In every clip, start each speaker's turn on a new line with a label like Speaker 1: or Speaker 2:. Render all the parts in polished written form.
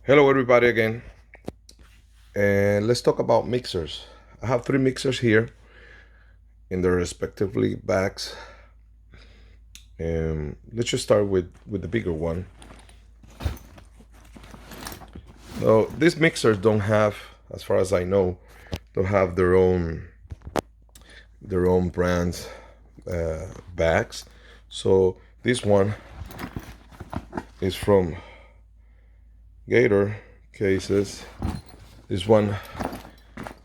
Speaker 1: Hello everybody again, and let's talk about mixers. I have three mixers here in their respectively bags, and let's just start with the bigger one. So these mixers don't have, as far as I know, don't have their own brand bags. So this one is from Gator cases. This one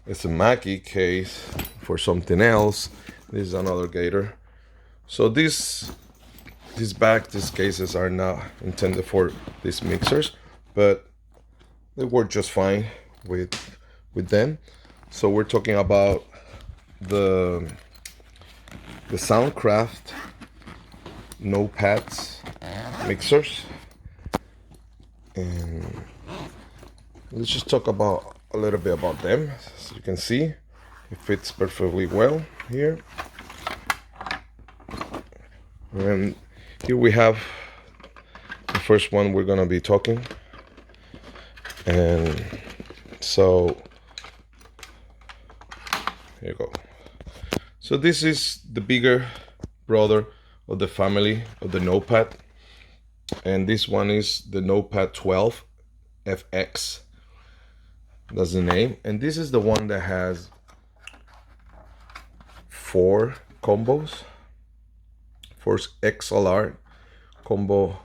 Speaker 1: is a Mackie case for something else. This is another Gator. So these cases are not intended for these mixers, but they work just fine with them. So we're talking about the the Soundcraft Notepads mixers, and let's just talk about a little bit about them. As you can see, it fits perfectly well here. And here we have the first one we're gonna be talking. And so here you go. So this is the bigger brother of the family of the Notepad. And this one is the Notepad 12 FX. That's the name. And this is the one that has 4 combos, 4 XLR combo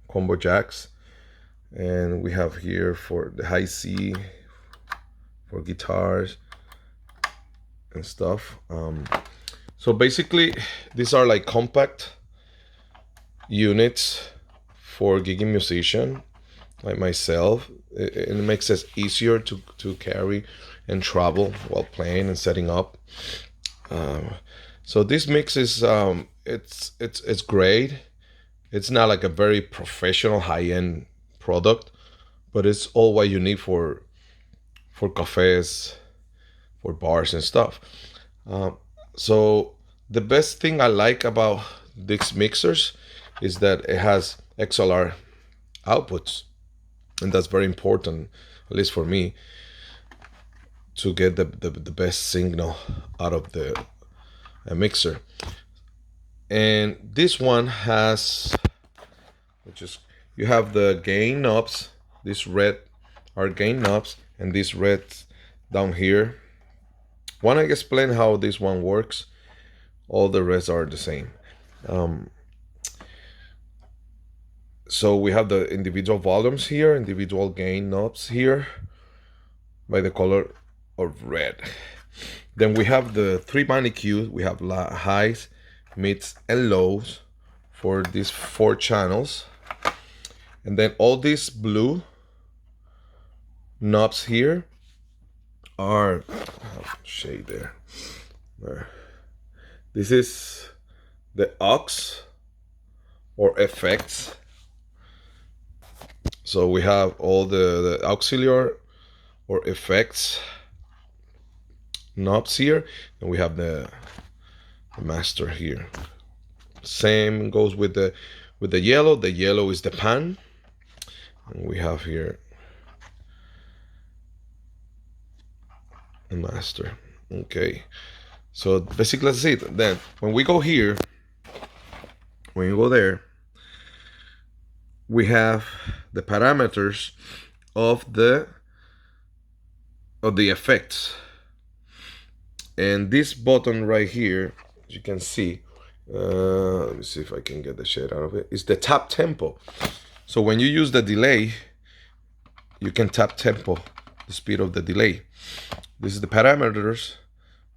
Speaker 1: combo jacks. And we have here for the high C, for guitars and stuff. So basically, these are like compact units for gigging musician like myself. It makes it easier to carry and travel while playing and setting up. So this mix is it's great. It's not like a very professional high-end product, but it's all what you need for cafes, for bars and stuff. So the best thing I like about these mixers is that it has XLR outputs, and that's very important, at least for me, to get the best signal out of the mixer. And this one has, which is, you have the gain knobs. These red are gain knobs, and these red down here. When I explain how this one works, all the rest are the same. So we have the individual volumes here, individual gain knobs here by the color of red. Then we have the 3 band EQs. We have highs, mids, and lows for these 4 channels. And then all these blue knobs here are shade there. This is the aux or effects. So we have all the auxiliary or effects knobs here, and we have the master here. Same goes with the yellow. The yellow is the pan, and we have here the master. Okay, so basically that's it. Then when we go here, when you go there, we have the parameters of the effects. And this button right here, as you can see, let me see if I can get the shade out of it, is the tap tempo. So when you use the delay, you can tap tempo, the speed of the delay. This is the parameters.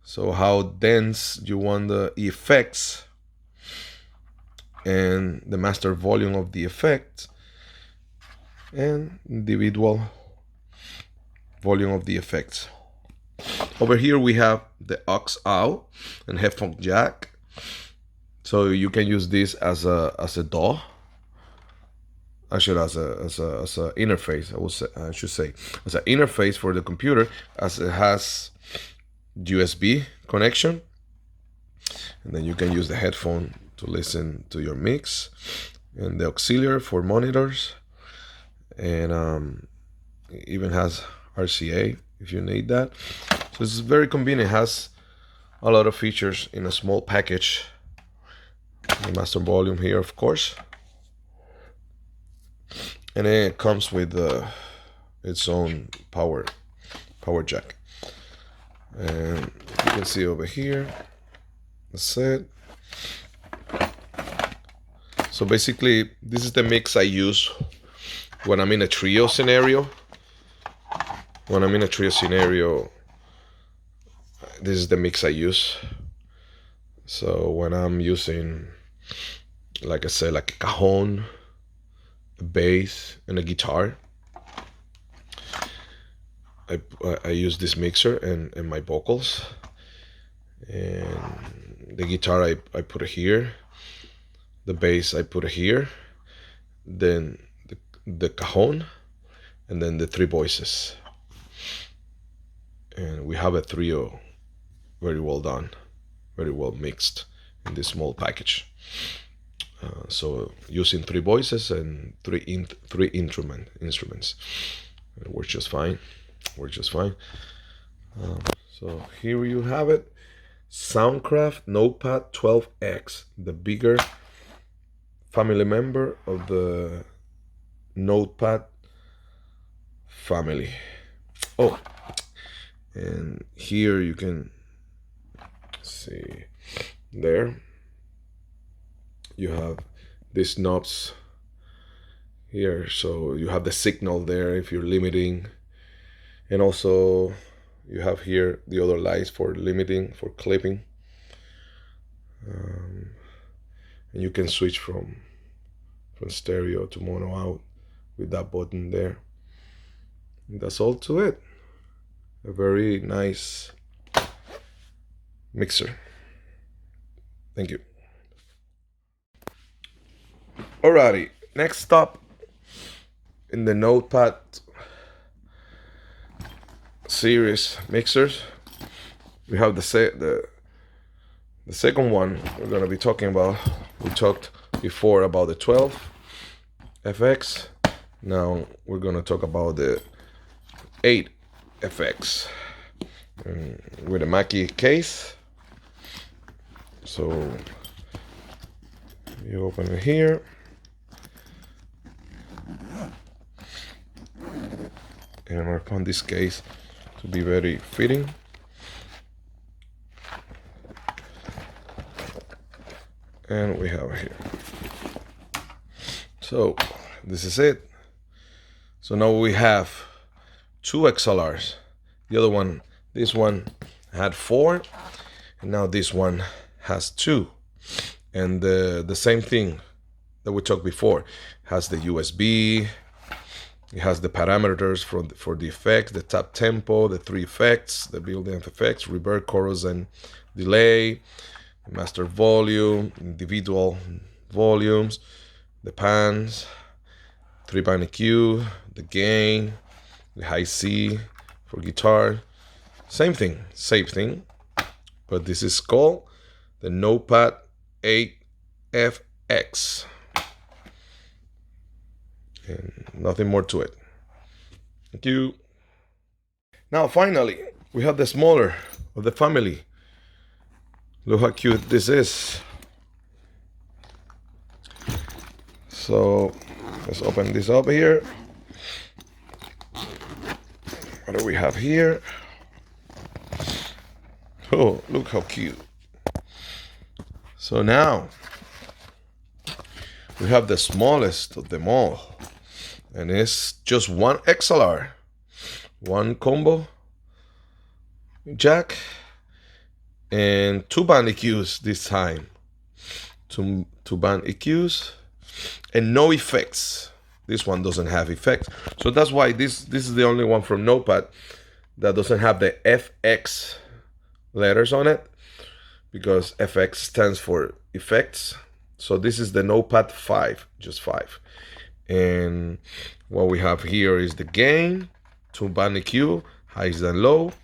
Speaker 1: So how dense you want the effects, and the master volume of the effect, and individual volume of the effects. Over here we have the aux out and headphone jack. So you can use this as a DAW. Actually, as a interface, I should say, as an interface for the computer, as it has USB connection, and then you can use the headphone to listen to your mix, and the auxiliary for monitors, and it even has RCA if you need that. So it's very convenient. It has a lot of features in a small package. The master volume here, of course, and then it comes with its own power jack. And you can see over here, that's it. So basically, this is the mix I use when I'm in a trio scenario. This is the mix I use. So when I'm using, like I said, like a cajon, a bass, and a guitar, I use this mixer and my vocals. And the guitar I put it here. The bass I put it here. Then the cajon, and then the three voices. And we have a trio very well done, very well mixed in this small package. So using three voices and three instruments, it works just fine. So here you have it, Soundcraft Notepad 12X, the bigger family member of the Notepad family. Oh, and here you can see, there you have these knobs here, so you have the signal there if you're limiting, and also you have here the other lights for limiting, for clipping, and you can switch from stereo to mono out with that button there. And that's all to it. A very nice mixer. Thank you. Alrighty, next stop in the Notepad series mixers, we have the second one we're gonna be talking about. We talked before about the 12FX. Now we're gonna talk about the 8FX with a Mackie case. So you open it here. And I found this case to be very fitting. And we have it here. So this is it. So now we have two XLRs. The other one, this one had 4, and now this one has 2. And the same thing that we talked before, has the USB. It has the parameters for the effects, the tap tempo, the 3 effects, the built-in effects, reverb, chorus, and delay, master volume, individual volumes, the pans, 3-band EQ, the gain, the high C for guitar. Same thing, but this is called the Notepad 8FX. And nothing more to it. Thank you. Now finally, we have the smaller of the family. Look how cute this is. So let's open this up here. What do we have here? Oh, look how cute. So now we have the smallest of them all. And it's just one XLR, one combo jack, and 2-band EQs this time. Two-band EQs, and no effects. This one doesn't have effects. So that's why this is the only one from Notepad that doesn't have the FX letters on it, because FX stands for effects. So this is the Notepad 5, just 5. And what we have here is the gain, 2-band EQ, highs and low,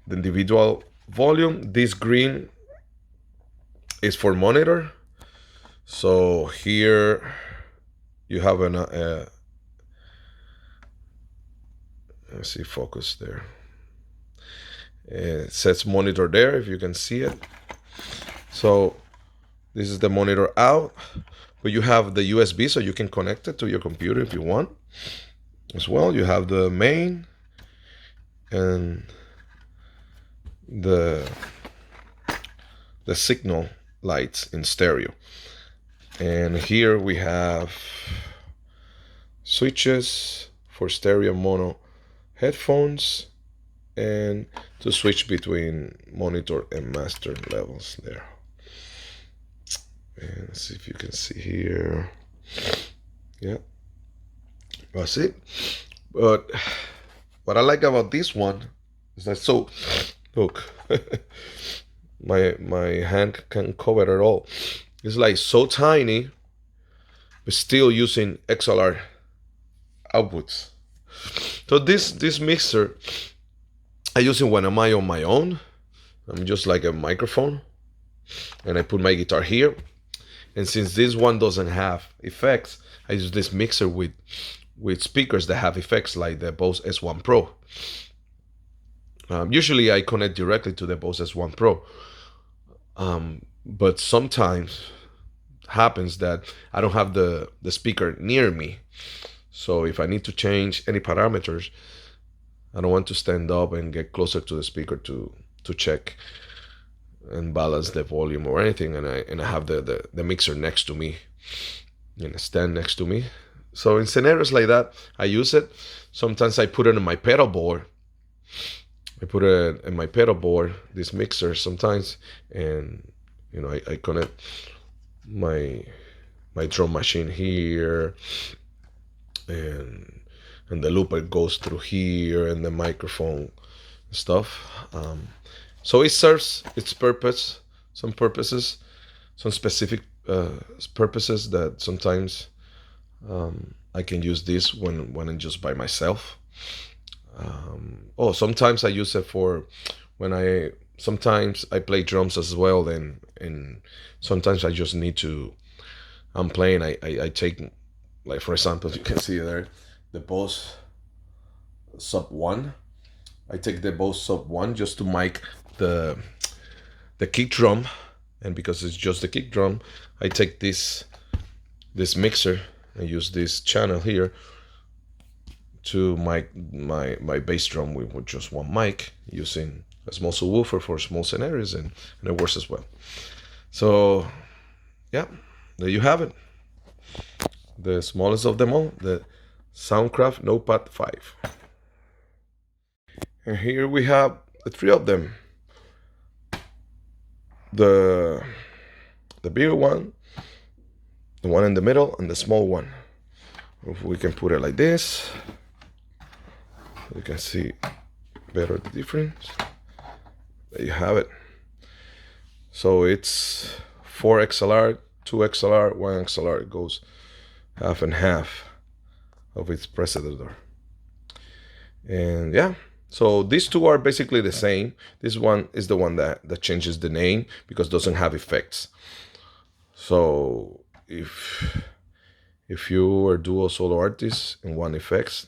Speaker 1: the individual volume. This green is for monitor. So here you have Let's see, focus there. It says monitor there, if you can see it. So this is the monitor out, but you have the USB, so you can connect it to your computer if you want. As well, you have the main and the signal lights in stereo. And here we have switches for stereo mono headphones and to switch between monitor and master levels there. And let's see if you can see here. Yeah, that's it. But what I like about this one is that, so look, my hand can cover it all. It's like so tiny, but still using XLR outputs. So this mixer, I use it when I'm on my own. I'm just like a microphone, and I put my guitar here. And since this one doesn't have effects, I use this mixer with speakers that have effects, like the Bose S1 Pro. Usually I connect directly to the Bose S1 Pro, but sometimes happens that I don't have the speaker near me. So if I need to change any parameters, I don't want to stand up and get closer to the speaker to check and balance the volume or anything, and I have the mixer next to me, in a stand next to me. So in scenarios like that, I use it. Sometimes I put it in my pedal board. I put it in my pedal board, this mixer sometimes, and I connect my drum machine here, and the looper goes through here, and the microphone stuff. So it serves its purpose, some purposes, some specific purposes that sometimes I can use this when I'm just by myself. Sometimes I use it for when sometimes I play drums as well, and sometimes I just need to, I'm playing, I take, like for example, you can see there, the Bose Sub 1. I take the Bose Sub 1 just to mic the kick drum, and because it's just the kick drum, I take this mixer and use this channel here to mic my bass drum with just one mic, using a small subwoofer for small scenarios, and it works as well. So yeah, there you have it, the smallest of them all, the Soundcraft Notepad 5. And here we have the three of them. The bigger one, the one in the middle, and the small one. If we can put it like this, you can see better the difference. There you have it. So it's 4 XLR, 2 XLR, 1 XLR. It goes half and half of its precedent. And yeah, so these two are basically the same. This one is the one that changes the name because it doesn't have effects. So if you are dual solo artist and want effects,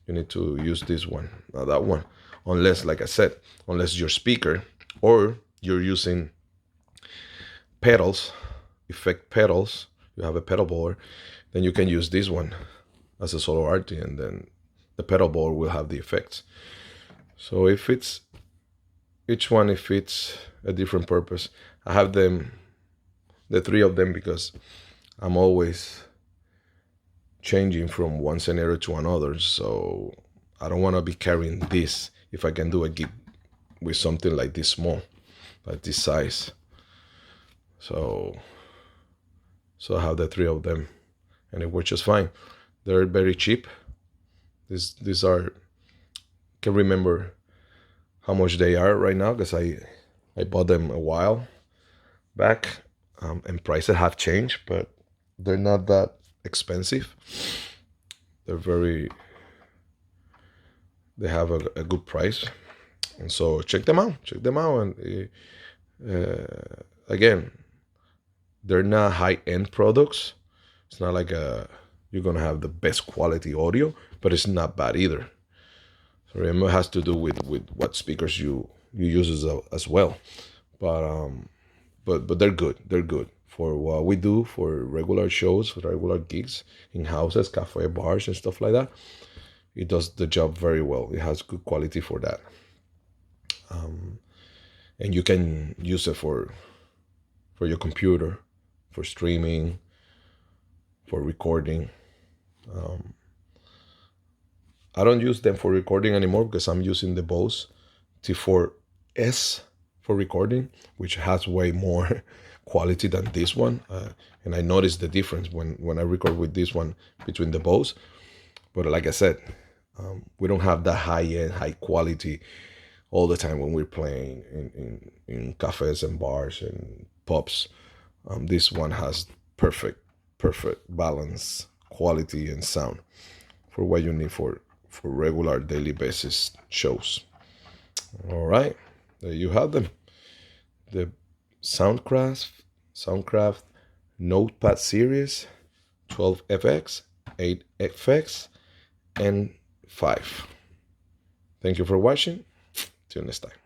Speaker 1: you need to use this one, not that one. Unless, like I said, unless your speaker or you're using pedals, effect pedals, you have a pedal board, then you can use this one as a solo artist, and then the pedal board will have the effects. So if it's each one, if it's a different purpose, I have them, the three of them, because I'm always changing from one scenario to another. So I don't want to be carrying this if I can do a gig with something like this small, like this size. So I have the three of them, and it works just fine. They're very cheap. These are, can't remember how much they are right now because I bought them a while back, and prices have changed, but they're not that expensive. They have a good price, and so check them out. And again, they're not high-end products. It's not like you're gonna have the best quality audio, but it's not bad either. Remember, it has to do with what speakers you use as well. But but they're good. They're good for what we do for regular shows, for regular gigs in houses, cafe, bars, and stuff like that. It does the job very well. It has good quality for that, and you can use it for your computer, for streaming, for recording. I don't use them for recording anymore because I'm using the Bose T4S for recording, which has way more quality than this one. And I noticed the difference when I record with this one between the Bose. But like I said, we don't have that high end, high quality all the time when we're playing in cafes and bars and pubs. This one has perfect balance, quality, and sound for what you need for regular daily basis shows. All right, there you have them. The Soundcraft Notepad series, 12FX, 8FX, and 5. Thank you for watching. Till next time.